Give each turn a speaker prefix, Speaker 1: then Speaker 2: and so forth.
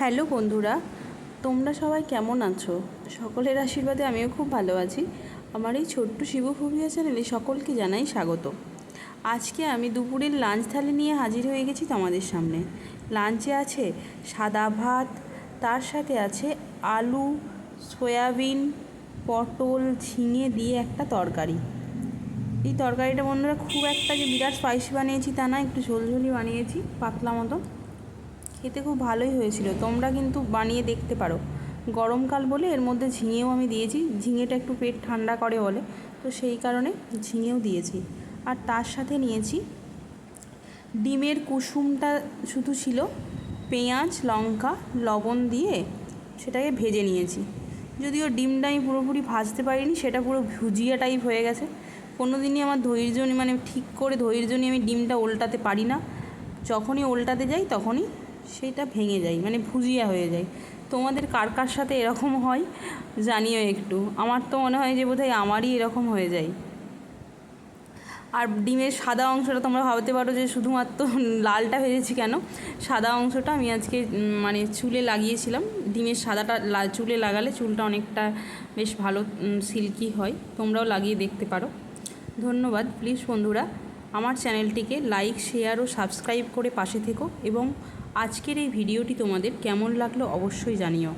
Speaker 1: Hello বন্ধুরা, তোমরা সবাই কেমন আছো? সকলের আশীর্বাদে আমিও খুব ভালো আছি। আমার এই ছোট্ট শিবফোবিয়া চ্যানেলে সকলকে জানাই স্বাগত। আজকে আমি দুপুরের লাঞ্চ থালি নিয়ে হাজির হয়ে গেছি তোমাদের সামনে। লাঞ্চে আছে সাদা ভাত, তার সাথে আছে আলু, সয়াবিন, পটল, ঝিঙে দিয়ে একটা তরকারি। এই তরকারিটা বন্ধুরা খুব একটা যে বিরাট স্পাইসি বানিয়েছি তা না, একটু ঝোলঝোলি বানিয়েছি, পাতলা মতো। খেতে খুব ভালোই হয়েছিল, তোমরা কিন্তু বানিয়ে দেখতে পারো। গরমকাল বলে এর মধ্যে ঝিঙেও আমি দিয়েছি, ঝিঙেটা একটু পেট ঠান্ডা করে বলে, তো সেই কারণে ঝিঙেও দিয়েছি। আর তার সাথে নিয়েছি ডিমের কুসুমটা শুধু ছিল, পেঁয়াজ লঙ্কা লবণ দিয়ে সেটাকে ভেজে নিয়েছি। যদিও ডিমটা আমি পুরোপুরি ভাজতে পারিনি, সেটা পুরো ভুজিয়া টাইপ হয়ে গেছে। কোনো দিনই আমার ধৈর্য মানে ঠিক করে ধৈর্য নিয়ে আমি ডিমটা উল্টাতে পারি না। যখনই উল্টাতে যাই তখনই সেটা ভেঙে যায়, মানে ভুজিয়া হয়ে যায়। তোমাদের কার কার সাথে এরকম হয় জানিও একটু। আমার তো মনে হয় যে বোধহয় আমারই এরকম হয়ে যায়। আর ডিমের সাদা অংশটা তোমরা ভাবতে পারো যে শুধুমাত্র লালটা ভেজেছি কেন। সাদা অংশটা আমি আজকে মানে চুলে লাগিয়েছিলাম। ডিমের সাদাটা চুলে লাগালে চুলটা অনেকটা বেশ ভালো সিল্কি হয়, তোমরাও লাগিয়ে দেখতে পারো। ধন্যবাদ। প্লিজ বন্ধুরা আমার চ্যানেলটিকে লাইক, শেয়ার ও সাবস্ক্রাইব করে পাশে থেকো, এবং আজকের এই ভিডিওটি তোমাদের কেমন লাগলো অবশ্যই জানিও।